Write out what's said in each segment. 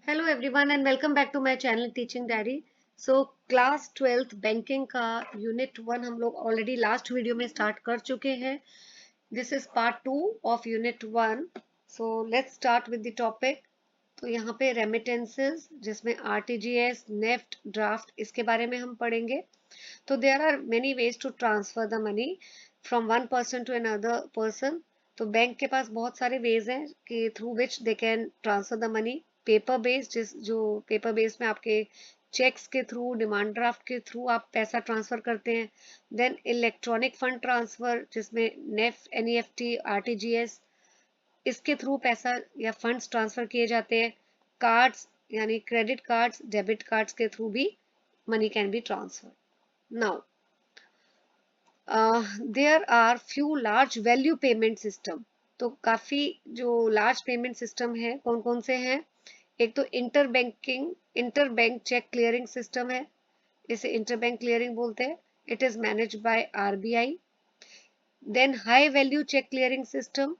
Hello everyone and welcome back to my channel teaching diary. So class 12th banking का unit 1 हम लोग already last video में start कर चुके हैं। This is part 2 of unit 1। So let's start with the topic. तो यहाँ पे रेमिटेंसेस जिसमें आरटीजीएस, नेफ्ट, ड्राफ्ट इसके बारे में हम पढ़ेंगे। तो there are many ways to transfer the money from one person to another person. तो बैंक के पास बहुत सारे वेज हैं कि through which they can transfer the money. Paper based जो पेपर बेस्ड में आपके चेक्स के थ्रू, डिमांड ड्राफ्ट के थ्रू आप पैसा ट्रांसफर करते हैं। देन इलेक्ट्रॉनिक फंड ट्रांसफर जिसमें नेफ्ट, एनईएफटी, आरटीजीएस इसके थ्रू पैसा या फंड्स ट्रांसफर किए जाते हैं। कार्ड्स यानी क्रेडिट कार्ड्स, डेबिट कार्ड्स के थ्रू भी money can be transfer. Now there are few large value payment system. तो काफी जो लार्ज पेमेंट सिस्टम है कौन कौन से हैं? एक तो inter bank cheque clearing system है, इसे इंटर बैंक क्लियरिंग बोलते हैं। It is manage by RBI. Then high value cheque clearing system,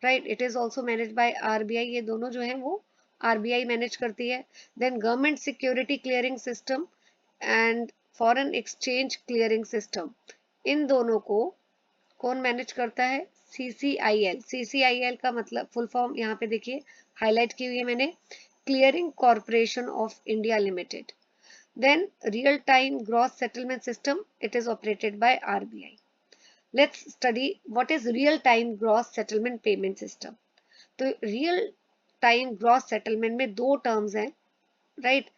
right, it is also manage by RBI. ये दोनों जो है वो आरबीआई मैनेज करती है। Then government security clearing system and foreign exchange clearing system, इन दोनों को कौन मैनेज करता है? सीसीआईएल। सीसीआईएल का मतलब फुल फॉर्म यहाँ पे देखिए हाईलाइट की हुई है मैंने, clearing corporation of India limited. Then real time gross settlement system, it is operated by RBI. Let's study what is real time gross settlement payment system. तो रियल टाइम ग्रॉस सेटलमेंट में दो terms हैं, right.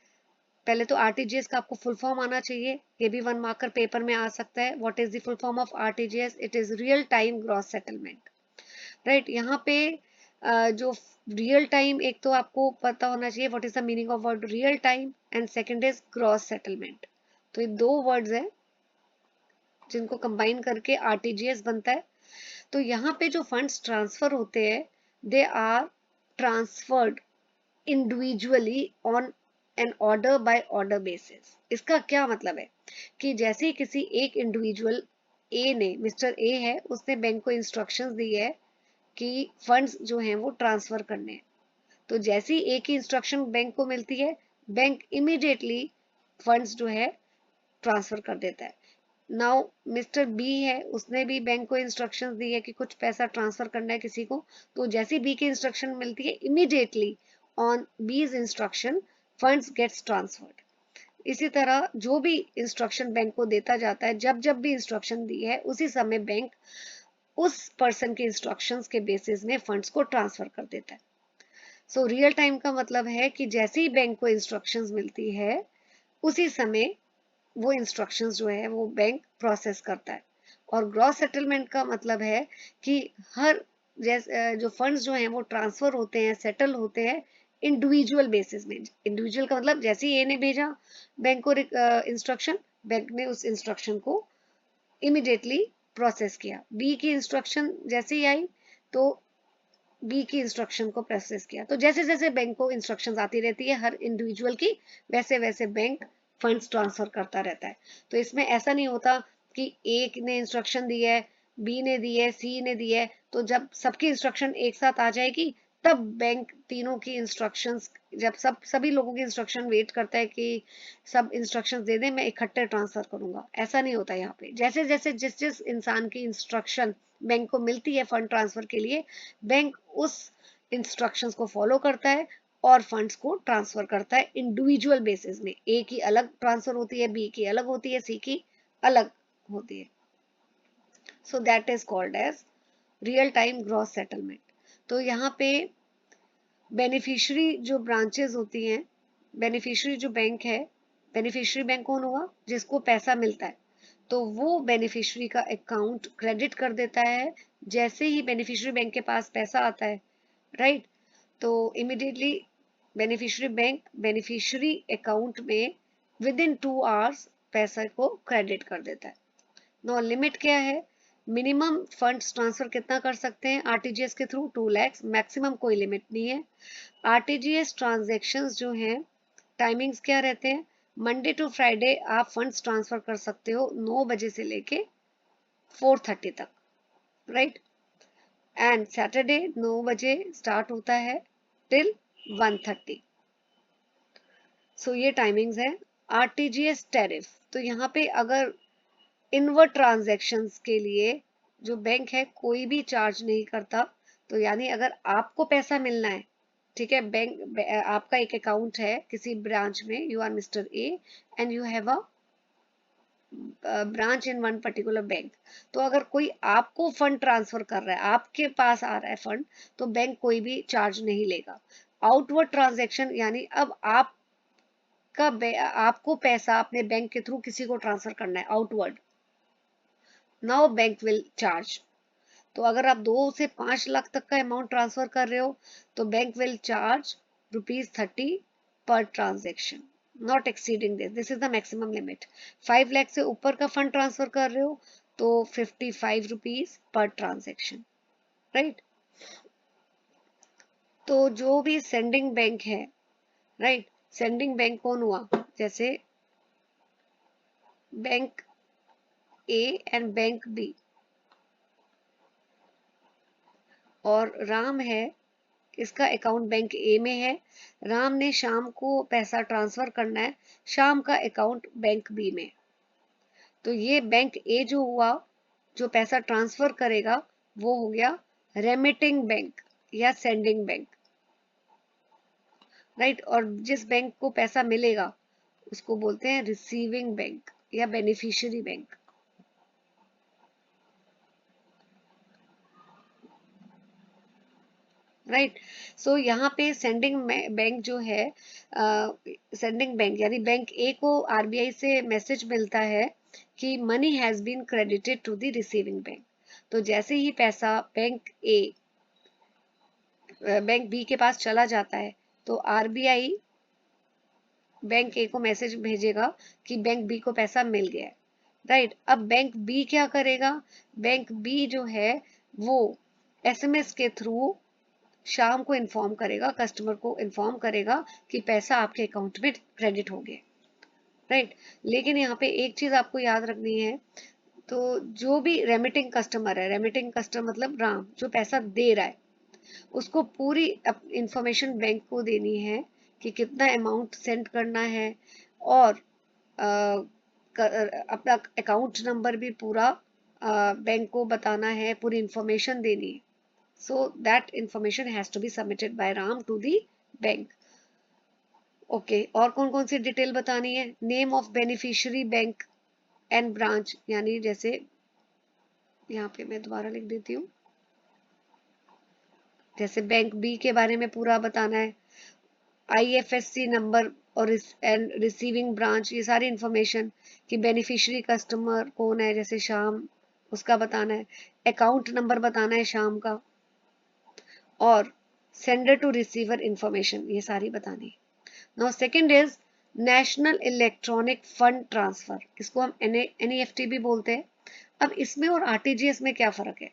पहले तो RTGS का आपको full form आना चाहिए, ये भी 1 मार्कर पेपर में आ सकता है। What is the full form of RTGS? It is real time gross settlement, right. यहाँ पे जो रियल टाइम, एक तो आपको पता होना चाहिए what is the meaning of word real time, and second is gross settlement. तो ये दो वर्ड्स हैं जिनको कंबाइन करके आरटीजीएस बनता है। तो यहाँ पे जो फंड्स ट्रांसफर होते हैं, they are transferred individually on an order by order basis. इसका क्या मतलब है कि जैसे किसी एक इंडिविजुअल ए ने, मिस्टर ए है, उसने बैंक को इंस्ट्रक्शंस दी है कि फंड्स जो हैं वो ट्रांसफर करने हैं। तो जैसी एक ही इंस्ट्रक्शन बैंक को मिलती है, बैंक इमीडिएटली फंड्स जो है ट्रांसफर कर देता है। नाउ मिस्टर बी है, उसने भी बैंक को इंस्ट्रक्शंस दी है कि कुछ पैसा ट्रांसफर करना है किसी को। तो जैसी बी की इंस्ट्रक्शन मिलती है, इमीडिएटली ऑन बीज इंस्ट्रक्शन फंड्स गेट्स ट्रांसफर्ड। इसी तरह जो भी इंस्ट्रक्शन बैंक को देता जाता है, जब जब भी इंस्ट्रक्शन दी है, उसी समय बैंक उस पर्सन के इंस्ट्रक्शंस के बेसिस में फंड्स को ट्रांसफर कर देता है। सो रियल टाइम का मतलब है कि जैसे ही बैंक को इंस्ट्रक्शंस मिलती है, उसी समय वो इंस्ट्रक्शंस जो है वो बैंक प्रोसेस करता है। और ग्रॉस सेटलमेंट का मतलब है कि हर जैसे जो फंड्स जो हैं वो ट्रांसफर होते हैं, सेटल होते हैं इंडिविजुअल बेसिस में। इंडिविजुअल का मतलब जैसे ही ए ने भेजा बैंक को इंस्ट्रक्शन, बैंक ने उस इंस्ट्रक्शन को इमिडिएटली प्रोसेस किया। बी की इंस्ट्रक्शन जैसे ही आई तो बी की इंस्ट्रक्शन को प्रोसेस किया। तो जैसे जैसे बैंक को इंस्ट्रक्शंस आती रहती है हर इंडिविजुअल की, वैसे वैसे बैंक फंड्स ट्रांसफर करता रहता है। तो इसमें ऐसा नहीं होता कि एक ने इंस्ट्रक्शन दी है, बी ने दी है, सी ने दी है, तो जब सबकी इंस्ट्रक्शन एक साथ आ जाएगी तब बैंक तीनों की इंस्ट्रक्शंस, जब सभी लोगों की इंस्ट्रक्शन वेट करता है कि सब इंस्ट्रक्शंस दे दें, मैं इकट्ठे ट्रांसफर करूंगा, ऐसा नहीं होता यहाँ पे। जैसे जैसे जिस जिस इंसान की इंस्ट्रक्शन बैंक को मिलती है फंड ट्रांसफर के लिए, बैंक उस इंस्ट्रक्शंस को फॉलो करता है और फंड्स को ट्रांसफर करता है इंडिविजुअल बेसिस में। ए की अलग ट्रांसफर होती है, बी की अलग होती है, सी की अलग होती है। So that is called as real time gross settlement. तो यहाँ पे बेनिफिशियरी जो ब्रांचेस होती हैं, बेनिफिशियरी जो बैंक है, बेनिफिशियरी बैंक कौन हुआ? जिसको पैसा मिलता है। तो वो बेनिफिशियरी का अकाउंट क्रेडिट कर देता है जैसे ही बेनिफिशियरी बैंक के पास पैसा आता है, राइट। तो immediately beneficiary bank beneficiary account में विद इन 2 आवर्स पैसा को क्रेडिट कर देता है। नो लिमिट क्या है? मिनिमम फंड्स ट्रांसफर कितना कर सकते हैं आरटीजीएस के थ्रू? 2 लाख। मैक्सिमम कोई लिमिट नहीं है। आरटीजीएस ट्रांजैक्शंस जो हैं, टाइमिंग्स क्या रहते हैं? मंडे टू फ्राइडे आप फंड्स ट्रांसफर कर सकते हो 9 बजे से लेके 4:30 तक, राइट। एंड सैटरडे 9 बजे स्टार्ट होता है टिल 1:30। सो ये टाइमिंग्स है। आरटीजीएस टैरिफ, तो यहाँ पे अगर इनवर्ड ट्रांजैक्शंस के लिए जो बैंक है कोई भी चार्ज नहीं करता। तो यानी अगर आपको पैसा मिलना है, ठीक है, आपका एक अकाउंट है किसी ब्रांच में, you are mister A and you have a branch in one particular bank. तो अगर कोई आपको फंड ट्रांसफर कर रहा है, आपके पास आ रहा है फंड, तो बैंक कोई भी चार्ज नहीं लेगा। आउटवर्ड ट्रांजैक्शन यानी अब आपको पैसा अपने बैंक के थ्रू किसी को ट्रांसफर करना है outward, now bank will charge. तो अगर आप 2 से 5 लाख तक का अमाउंट ट्रांसफर कर रहे हो तो bank will charge ₹30 per transaction, not exceeding this is the maximum limit. 5 lakh से ऊपर का फंड ट्रांसफर कर रहे हो तो ₹55 पर ट्रांजेक्शन, राइट। तो जो भी सेंडिंग बैंक है, राइट, सेंडिंग बैंक कौन हुआ, जैसे bank A and bank B, और राम है, इसका अकाउंट बैंक ए में है। राम ने शाम को पैसा ट्रांसफर करना है, शाम का अकाउंट बैंक बी में। तो ये बैंक ए जो हुआ, जो पैसा ट्रांसफर करेगा, वो हो गया रेमिटिंग बैंक या सेंडिंग बैंक, राइट। और जिस बैंक को पैसा मिलेगा उसको बोलते हैं रिसीविंग बैंक या बेनिफिशियरी बैंक, राइट। सो यहाँ पे सेंडिंग बैंक जो है, सेंडिंग बैंक यानी बैंक ए को आरबीआई से मैसेज मिलता है कि money has been credited to the receiving bank. तो जैसे ही पैसा बैंक बी के पास चला जाता है तो आरबीआई बैंक ए को मैसेज भेजेगा कि बैंक बी को पैसा मिल गया है, राइट। अब बैंक बी क्या करेगा, बैंक बी जो है वो एसएमएस के थ्रू शाम को इन्फॉर्म करेगा, कस्टमर को इन्फॉर्म करेगा कि पैसा आपके अकाउंट में क्रेडिट हो गया, राइट। लेकिन यहाँ पे एक चीज आपको याद रखनी है, तो जो भी रेमिटिंग कस्टमर है, रेमिटिंग कस्टमर मतलब राम जो पैसा दे रहा है, उसको पूरी इंफॉर्मेशन बैंक को देनी है कि कितना अमाउंट सेंड करना है, और अपना अकाउंट नंबर भी पूरा बैंक को बताना है, पूरी इंफॉर्मेशन देनी है। So that information has to be submitted by Ram to the bank. Okay, और कौन कौन सी डिटेल बतानी है, name of beneficiary bank and branch, यानी जैसे यहाँ पे मैं दोबारा लिख देती हूँ, जैसे बैंक बी के बारे में पूरा बताना है, आईएफएससी नंबर और एंड रिसीविंग ब्रांच, ये सारी इंफॉर्मेशन कि बेनिफिशियरी कस्टमर कौन है, जैसे श्याम, उसका बताना है, अकाउंट नंबर बताना है श्याम का, और सेंडर टू रिसीवर इंफॉर्मेशन, ये सारी बतानी है। Now second is national electronic fund transfer, इसको हम एनईएफटी भी बोलते हैं। अब इसमें और आरटीजीएस में क्या फर्क है,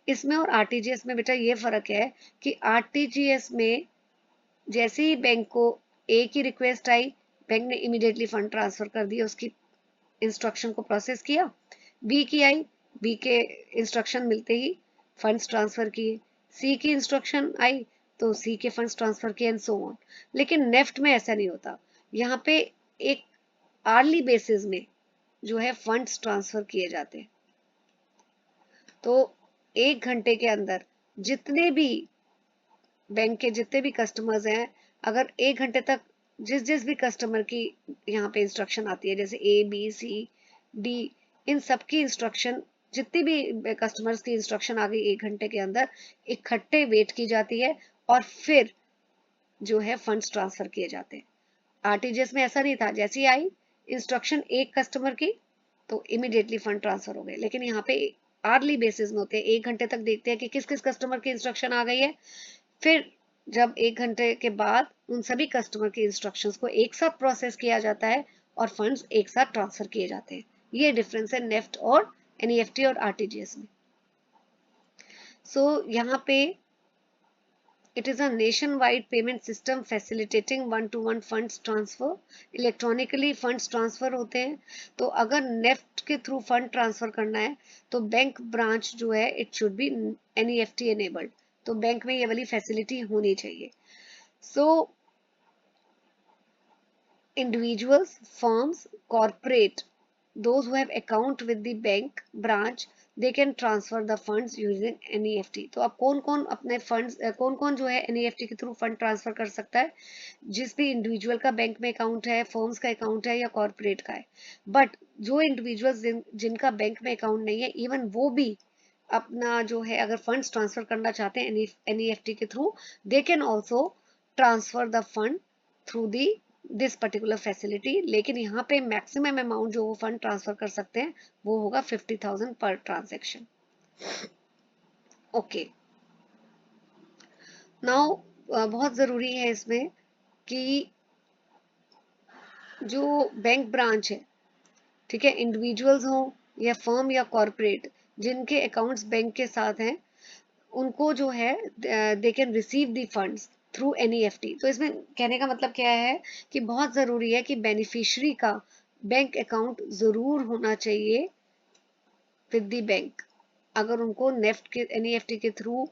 इसमें और आरटीजीएस में बेटा ये फर्क है कि आरटीजीएस में जैसे ही बैंक को ए की रिक्वेस्ट आई, बैंक ने इमीडिएटली फंड ट्रांसफर कर दिया, उसकी इंस्ट्रक्शन को प्रोसेस किया। बी की आई, बी के इंस्ट्रक्शन मिलते ही फंड्स ट्रांसफर किए। सी की इंस्ट्रक्शन आई तो सी के फंड्स ट्रांसफर किए, एंड सो ऑन। लेकिन नेफ्ट में ऐसा नहीं होता, यहाँ पे एक आर्ली बेसिस में जो है फंड्स ट्रांसफर किए जाते हैं। तो 1 घंटे के अंदर जितने भी बैंक के जितने भी कस्टमर्स हैं, अगर 1 घंटे तक जिस जिस भी कस्टमर की यहाँ पे इंस्ट्रक्शन आती है, जैसे ए बी सी डी, इन सब की इंस्ट्रक्शन, जितनी भी कस्टमर्स की इंस्ट्रक्शन आ गई 1 घंटे के अंदर, इकट्ठे वेट की जाती है और फिर जो है फंड्स ट्रांसफर किए जाते हैं। आरटीजीएस में ऐसा नहीं था, जैसे ही आई इंस्ट्रक्शन एक कस्टमर की तो इमीडिएटली फंड ट्रांसफर हो गए। लेकिन यहाँ पे आर्ली बेसिस में होते हैं, 1 घंटे तक देखते हैं कि किस किस कस्टमर की इंस्ट्रक्शन आ गई है, फिर जब 1 घंटे के बाद उन सभी कस्टमर के इंस्ट्रक्शंस को एक साथ प्रोसेस किया जाता है और फंड्स एक साथ ट्रांसफर किए जाते हैं। ये डिफरेंस है नेफ्ट और एनईएफटी और आरटीजीएस में। सो यहाँ पे it is a nationwide payment system facilitating one-to-one funds transfer, electronically funds transfer होते हैं। तो अगर नेफ्ट के थ्रू फंड ट्रांसफर करना है तो बैंक ब्रांच जो है it should be NEFT enabled, तो बैंक में ये वाली फैसिलिटी होनी चाहिए। सो individuals, firms, corporate, those who have account with the bank branch, they can transfer the funds using NEFT. तो अब कौन कौन अपने फंड्स, कौन कौन जो है NEFT के थ्रू फंड ट्रांसफर कर सकता है? जिस भी इंडिविजुअल का बैंक में अकाउंट है, फर्म्स का अकाउंट है या कॉर्पोरेट का है. बट जो इंडिविजुअल्स जिनका बैंक में अकाउंट नहीं है, इवन वो भी अपना जो है अगर फंड्स ट्रांसफर करना चाहते हैं NEFT के through, they can also transfer the fund through the this particular facility. लेकिन यहाँ पे मैक्सिमम अमाउंट जो वो फंड ट्रांसफर कर सकते हैं वो होगा 50,000 पर ट्रांजेक्शन. ओके, नाउ बहुत जरूरी है इसमें कि जो बैंक ब्रांच है, ठीक है, इंडिविजुअल्स हो या फर्म या कॉर्पोरेट, जिनके अकाउंट्स बैंक के साथ हैं, उनको जो है they can receive the funds through NEFT. तो इसमें कहने का मतलब क्या है कि बहुत जरूरी है कि बेनिफिशियरी का बैंक अकाउंट जरूर होना चाहिए विद द बैंक. अगर उनको NEFT के थ्रू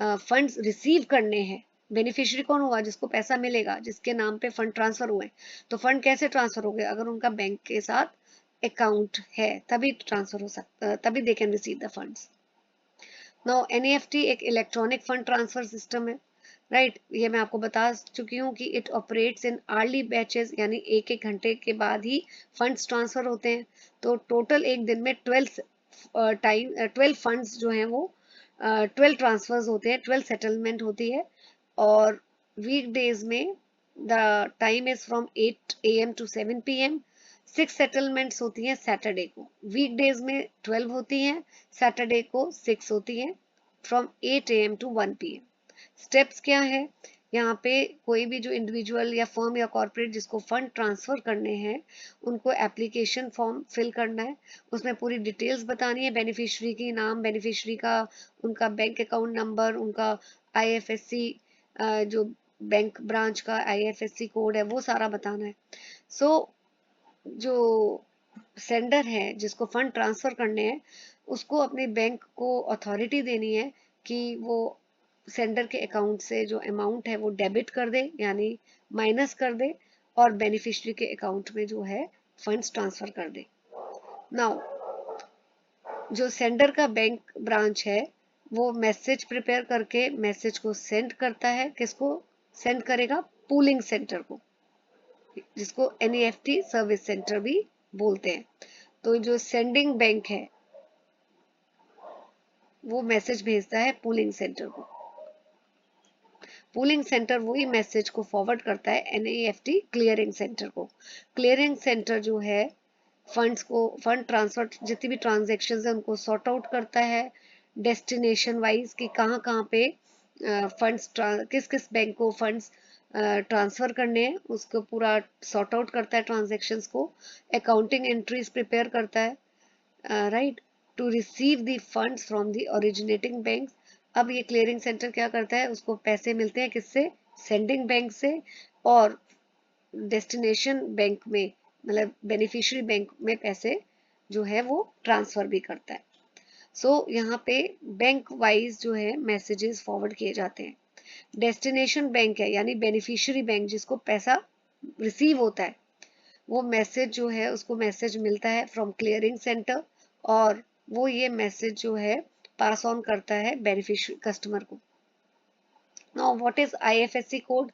फंड्स रिसीव करने हैं. बेनिफिशियरी कौन हुआ? जिसको पैसा मिलेगा, जिसके नाम पे फंड ट्रांसफर हुए. तो फंड कैसे ट्रांसफर हो गए? अगर उनका बैंक के साथ अकाउंट है तभी ट्रांसफर हो सकता, तभी they can receive the funds. Now NEFT एक इलेक्ट्रॉनिक फंड ट्रांसफर सिस्टम है, राइट. ये मैं आपको बता चुकी हूँ कि it operates in early batches, यानी एक एक घंटे के बाद ही फंड्स ट्रांसफर होते हैं. तो टोटल एक दिन में 12 फंड्स जो हैं वो 12 ट्रांसफर्स होते हैं, 12 सेटलमेंट होती है. और वीक डेज में the time is from 8 AM to 7 PM. 6 settlements होती हैं सैटरडे को. वीक डेज में 12 होती हैं, सैटरडे को 6 होती हैं, from 8 AM to 1 PM. Steps क्या है? यहाँ पे कोई भी जो इंडिविजुअल या फर्म या कॉर्पोरेट जिसको फंड ट्रांसफर करने हैं, उनको एप्लीकेशन फॉर्म फिल करना है. उसमें पूरी डिटेल्स बतानी है, बेनिफिशियरी की नाम, बेनिफिशियरी का उनका बैंक अकाउंट नंबर, उनका IFSC, जो बैंक ब्रांच का IFSC कोड है वो सारा बताना है. सो जो सेंडर है जिसको फंड ट्रांसफर करने हैं, उसको अपने बैंक को अथॉरिटी देनी है कि वो सेंडर के अकाउंट से जो अमाउंट है वो डेबिट कर दे, यानी माइनस कर दे, और बेनिफिशियरी के अकाउंट में जो है फंड्स ट्रांसफर कर दे. नाउ जो सेंडर का बैंक ब्रांच है वो मैसेज प्रिपेयर करके मैसेज को सेंड करता है. किसको सेंड करेगा? पूलिंग सेंटर को, जिसको NEFT सर्विस सेंटर भी बोलते हैं. तो जो सेंडिंग बैंक है वो मैसेज भेजता है पूलिंग सेंटर को. पूलिंग सेंटर वही मैसेज को फॉरवर्ड करता है NEFT क्लियरिंग सेंटर को. क्लियरिंग सेंटर जो है फंड ट्रांसफर जितनी भी ट्रांजेक्शन है उनको सॉर्ट आउट करता है डेस्टिनेशन वाइज कि कहाँ कहाँ पे फंड्स किस किस बैंक को फंड्स ट्रांसफर करने हैं, उसको पूरा सॉर्ट आउट करता है ट्रांजेक्शन्स को. अकाउंटिंग एंट्रीज प्रिपेयर करता है, right, to receive the funds from the originating bank. अब ये क्लियरिंग सेंटर क्या करता है? उसको पैसे मिलते हैं किससे? सेंडिंग बैंक से, और डेस्टिनेशन बैंक में, मतलब बेनिफिशियरी बैंक में पैसे जो है वो ट्रांसफर भी करता है. सो यहाँ पे बैंक वाइज जो है मैसेजेस फॉरवर्ड किए जाते हैं. डेस्टिनेशन बैंक है यानी बेनिफिशियरी बैंक जिसको पैसा रिसीव होता है, वो मैसेज जो है उसको मैसेज मिलता है फ्रॉम क्लियरिंग सेंटर, और वो ये मैसेज जो है पास ऑन करता है बेनिफिशियरी कस्टमर को. Now what is IFSC code?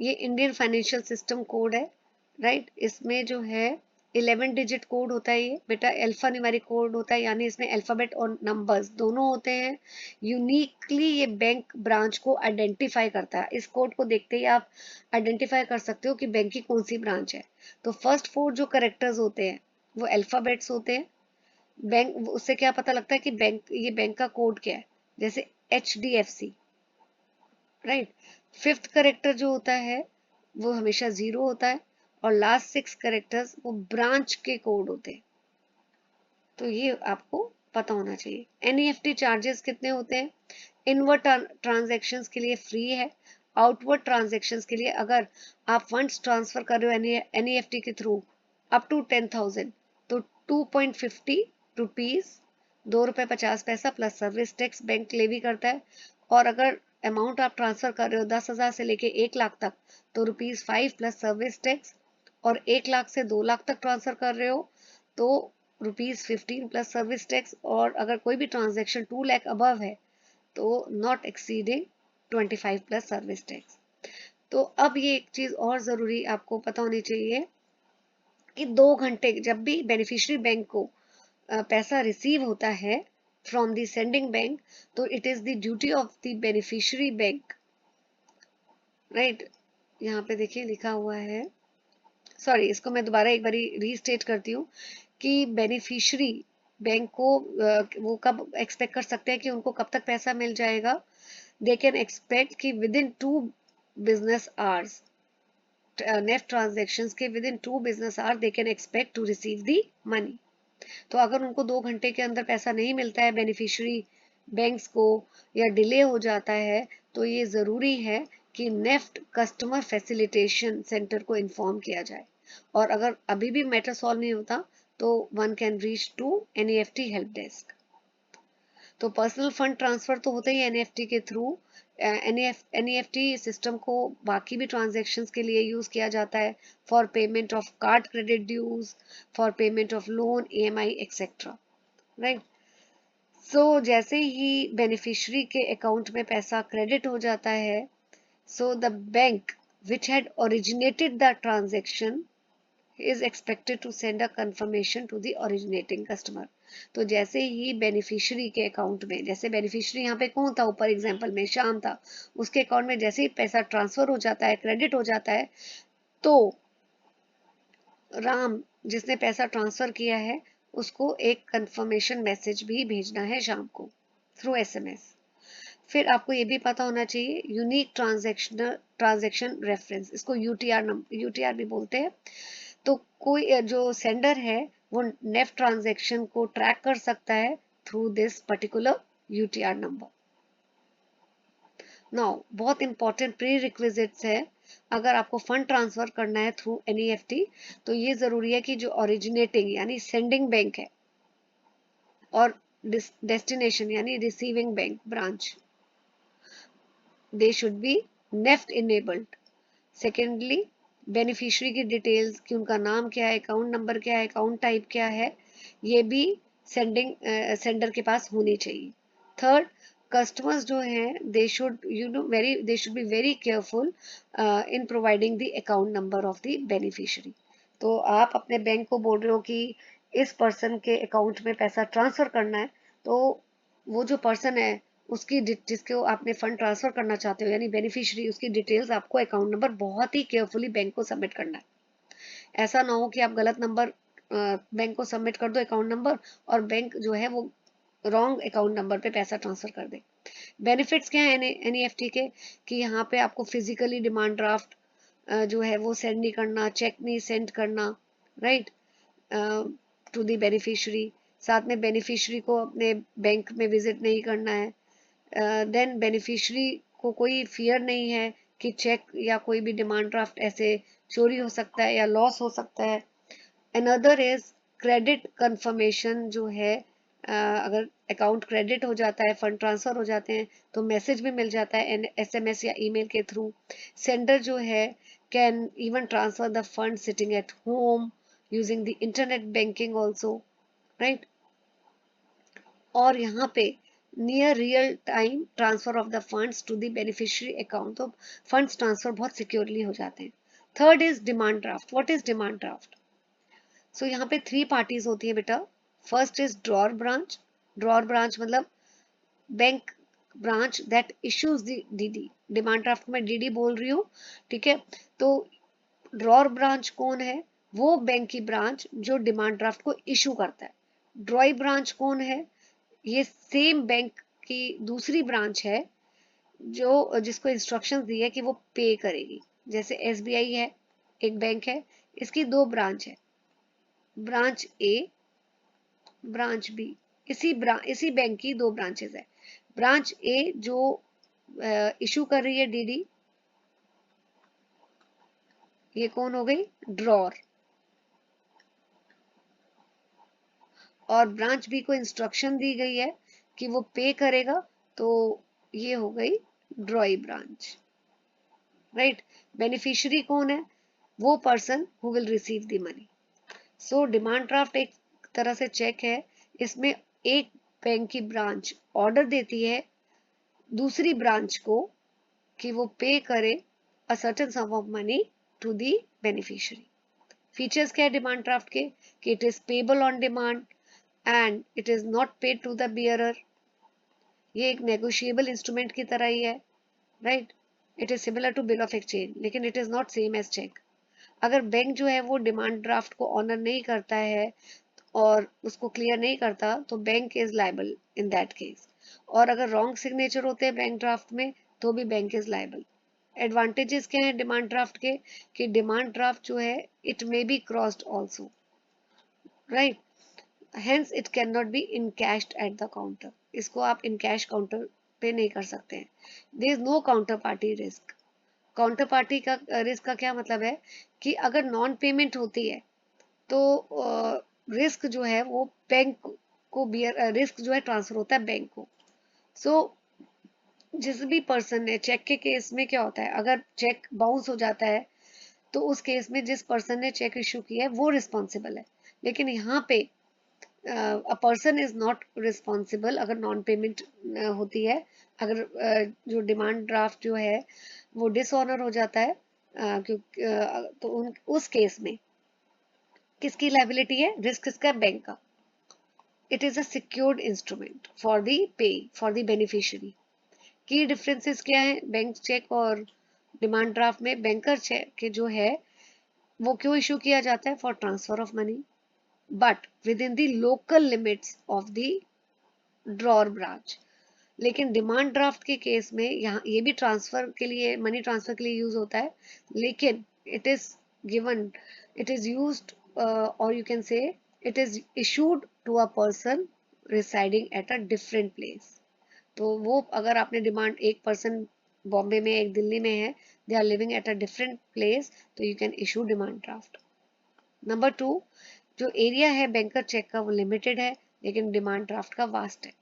ये इंडियन फाइनेंशियल सिस्टम कोड है, राइट. इसमें जो है 11 डिजिट कोड होता है. ये बेटा अल्फा न्यूमेरिक कोड होता है, यानी इसमें अल्फाबेट और नंबर्स दोनों होते हैं. यूनिकली ये बैंक ब्रांच को आइडेंटिफाई करता है. इस कोड को देखते ही आप आइडेंटिफाई कर सकते हो कि बैंक की कौन सी ब्रांच है. तो फर्स्ट 4 जो करेक्टर्स होते हैं वो अल्फाबेट्स होते हैं. बैंक, उससे क्या पता लगता है कि ये बैंक का कोड क्या है, जैसे HDFC, राइट. 5th करेक्टर जो होता है वो हमेशा 0 होता है, और लास्ट 6 करेक्टर्स वो ब्रांच के कोड होते हैं. तो ये आपको पता होना चाहिए. NEFT चार्जेस कितने होते हैं? इनवर्ड ट्रांजेक्शन्स के लिए फ्री है. आउटवर्ड ट्रांजेक्शन्स के लिए, अगर आप फंड्स ट्रांसफर कर रहे हो NEFT के थ्रू अप टू 10,000, तो 2.50 rupees, ₹2.50 plus service tax bank levy करता है. और अगर अमाउंट आप ट्रांसफर कर रहे हो 10,000 से लेके 1 लाख तक, तो ₹5 प्लस सर्विस टैक्स और 1 लाख से 2 लाख तक ट्रांसफर कर रहे हो तो ₹15 प्लस सर्विस टैक्स, और अगर कोई भी ट्रांजेक्शन 2 लाख अबव है तो not exceeding 25 plus service tax. तो अब ये एक चीज और जरूरी आपको पता होनी चाहिए कि 2 घंटे जब भी बेनिफिशियरी बैंक को पैसा रिसीव होता है फ्रॉम द सेंडिंग बैंक, तो it is the duty of the beneficiary bank, right. यहाँ पे देखिए लिखा हुआ है, सॉरी इसको मैं दोबारा एक बारी रीस्टेट करती हूँ कि बेनिफिशियरी बैंक को वो कब एक्सपेक्ट कर सकते हैं कि उनको कब तक पैसा मिल जाएगा। दे कैन एक्सपेक्ट कि within 2 business hours, NEFT transactions के within 2 business hour they can expect to receive the money. तो अगर उनको 2 घंटे के अंदर पैसा नहीं मिलता है बेनिफिशियरी बैंक्स को, या डिले हो जाता है, तो ये ज़रूरी है कि नेफ्ट कस्टमर फैसिलिटेशन सेंटर को इन्फॉर्म किया जाए। और अगर अभी भी मैटर सॉल्व नहीं होता तो one can reach to NEFT help desk. तो पर्सनल फंड ट्रांसफर तो होता ही एनईएफटी के थ्रू। एनईएफटी सिस्टम को बाकी भी ट्रांजैक्शंस के लिए यूज किया जाता है, for payment of card credit dues, for payment of loan, EMI etcetera, right. So जैसे ही बेनिफिशियरी के अकाउंट में पैसा क्रेडिट हो जाता है, so the bank which had originated the transaction is expected to send a confirmation to the originating customer। तो जैसे ही बेनिफिशियरी के अकाउंट में, जैसे बेनिफिशियरी यहाँ पे कौन था, ऊपर एग्जांपल में श्याम था, उसके अकाउंट में जैसे ही पैसा ट्रांसफर हो जाता है, क्रेडिट हो जाता है, तो राम जिसने पैसा ट्रांसफर किया है उसको एक कंफर्मेशन मैसेज भी भेजना है शाम को थ्रू एसएमएस। फिर आपको ये भी पता होना चाहिए यूनिक ट्रांजेक्शन रेफरेंस, इसको यूटीआर भी बोलते हैं। तो कोई जो सेंडर है वो नेफ्ट ट्रांजैक्शन को ट्रैक कर सकता है through this particular UTR number. Now बहुत इंपॉर्टेंट प्री रिक्विजिट्स है, अगर आपको फंड ट्रांसफर करना है थ्रू एनईएफटी, तो ये जरूरी है कि जो ओरिजिनेटिंग यानी सेंडिंग बैंक है और डेस्टिनेशन यानी receiving bank branch, they should be NEFT enabled. Secondly beneficiary की डिटेल्स कि उनका नाम क्या है, अकाउंट नंबर क्या है, अकाउंट टाइप क्या है, ये भी सेंडर के पास होनी चाहिए। थर्ड, कस्टमर्स जो हैं they should be very careful in providing the account number of the beneficiary. तो आप अपने बैंक को बोल रहे हो कि इस पर्सन के अकाउंट में पैसा ट्रांसफर करना है, तो वो जो पर्सन है उसकी जिसको आपने फंड ट्रांसफर करना चाहते हो यानी बेनिफिशियरी, उसकी डिटेल्स आपको अकाउंट नंबर बहुत ही केयरफुली बैंक को सबमिट करना है। ऐसा ना हो कि आप गलत नंबर बैंक को सबमिट कर दो अकाउंट नंबर, और बैंक जो है वो रॉन्ग अकाउंट नंबर पे पैसा ट्रांसफर कर दे। बेनिफिट्स क्या है एनईएफटी के, कि यहाँ पे आपको फिजिकली डिमांड ड्राफ्ट जो है वो सेंड नहीं करना, चेक नहीं सेंड करना, राइट, टू द बेनिफिशियरी। साथ में बेनिफिशियरी को अपने बैंक में विजिट नहीं करना है। देन बेनिफिशियरी को कोई फियर नहीं है कि चेक या कोई भी डिमांड ड्राफ्ट ऐसे चोरी हो सकता है या लॉस हो सकता है। अनदर इज क्रेडिट कंफर्मेशन जो है, अगर अकाउंट क्रेडिट हो जाता है, फंड ट्रांसफर हो जाते हैं, तो मैसेज भी मिल जाता है एसएमएस या ईमेल के थ्रू। सेंडर जो है can even transfer the fund sitting at home using the internet banking also, right. और यहाँ पे near real time transfer of the funds to the beneficiary account, तो फंड्स ट्रांसफर बहुत securely हो जाते हैं। Third is demand draft. What is demand draft? So यहाँ पे 3 पार्टीज होती है बेटा। First is drawer branch. Drawer branch मतलब bank branch that issues the DD. Demand draft में डीडी बोल रही हूँ, ठीक है। तो ड्रॉर ब्रांच कौन है? वो बैंक की ब्रांच जो डिमांड ड्राफ्ट को इशू करता है। ड्रॉई ब्रांच कौन है? ये सेम बैंक की दूसरी ब्रांच है जो जिसको इंस्ट्रक्शंस दी है कि वो पे करेगी। जैसे एसबीआई है, एक बैंक है, इसकी 2 ब्रांच है, ब्रांच ए, ब्रांच बी। इसी बैंक की 2 ब्रांचेस है। ब्रांच ए जो इशू कर रही है डीडी, ये कौन हो गई? ड्रॉर। और ब्रांच बी को इंस्ट्रक्शन दी गई है कि वो पे करेगा, तो ये हो गई ड्रॉई ब्रांच, राइट। बेनिफिशियरी कौन है? वो person who will receive the money. So demand draft एक तरह से चेक है, इसमें एक बैंक की ब्रांच ऑर्डर देती है दूसरी ब्रांच को कि वो पे करे a certain sum of money to the beneficiary. Features क्या है डिमांड ड्राफ्ट के, कि it is payable on demand and it is not paid to the bearer. ये एक नेगोशिएबल इंस्ट्रूमेंट की तरह ही है, right. It is similar to bill of exchange, लेकिन it is not same as cheque. अगर बैंक जो है वो डिमांड ड्राफ्ट को ऑनर नहीं करता है और उसको क्लियर नहीं करता तो bank is liable in that case. और अगर रॉन्ग सिग्नेचर होते हैं बैंक ड्राफ्ट में तो भी बैंक इज लायबल। एडवांटेजेस क्या है डिमांड ड्राफ्ट के, कि डिमांड ड्राफ्ट जो है it may be crossed also, right, hence it can not be encashed at the counter. इसको आप इनकैश काउंटर पे नहीं कर सकते हैं। There is no counter party risk. Counter party का रिस्क का क्या मतलब है, कि अगर नॉन पेमेंट होती है तो रिस्क जो है वो बैंक को बियर, रिस्क जो है ट्रांसफर होता है बैंक को। सो जिस भी पर्सन ने चेक के केस में क्या होता है, अगर चेक बाउंस हो जाता है तो उस केस में जिस पर्सन ने चेक इशू किया है वो रिस्पॉन्सिबल है। लेकिन यहाँ पे a person is not responsible अगर नॉन पेमेंट होती है। अगर जो डिमांड ड्राफ्ट जो है वो डिसऑनर हो जाता है, क्योंकि तो उस केस में किसकी लायबिलिटी है, रिस्क किसका, बैंक का। It is a secured instrument for the pay, for the beneficiary. की डिफरेंसेस क्या है बैंक चेक और डिमांड ड्राफ्ट में। बैंकर चेक के जो है वो क्यों इशू किया जाता है, for transfer of money but with in the local limits of the drawer branch. लेकिन डिमांड ड्राफ्ट के केस में यहाँ ये भी ट्रांसफर के लिए, मनी ट्रांसफर के लिए यूज होता है, लेकिन it is given, it is used और you can say it is issued to a person residing at a different place. तो वो अगर आपने डिमांड, एक पर्सन बॉम्बे में एक दिल्ली में है, they are living at a different place, तो you can issue demand draft. Number 2, जो एरिया है बैंकर चेक का वो लिमिटेड है, लेकिन डिमांड ड्राफ्ट का वास्ट है।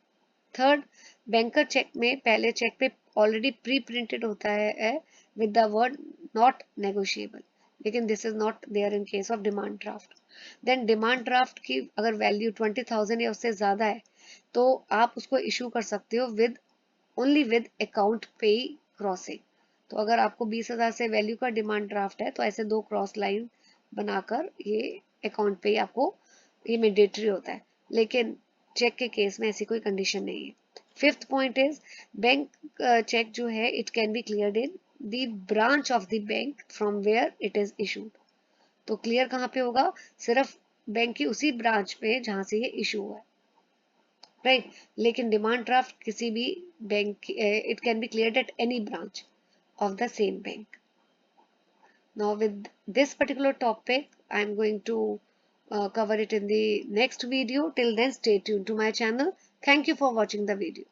थर्ड, बैंकर चेक में पहले चेक पे ऑलरेडी प्री प्रिंटेड होता है with the word not negotiable, लेकिन this is not there in case of demand draft. Then demand draft की अगर वैल्यू 20,000 या उससे ज्यादा है तो आप उसको इशू कर सकते हो विद ओनली विद अकाउंट पे क्रॉसिंग। तो अगर आपको 20,000 से वैल्यू का डिमांड ड्राफ्ट है तो ऐसे 2 क्रॉस लाइन बनाकर ये अकाउंट पे आपको, ये मैंडेटरी होता है, लेकिन चेक के केस में ऐसी कोई कंडीशन नहीं है। Fifth point is bank check जो है it can be cleared in the branch of the bank from where it is issued. तो क्लियर कहाँ पे होगा, सिर्फ बैंक की उसी ब्रांच पे जहां से ये इशू हुआ है, राइट। लेकिन डिमांड ड्राफ्ट किसी भी bank, it can be cleared at any branch of the same bank. Now with this particular topic I am going to cover it in the next video. Till then stay tuned to my channel. Thank you for watching the video.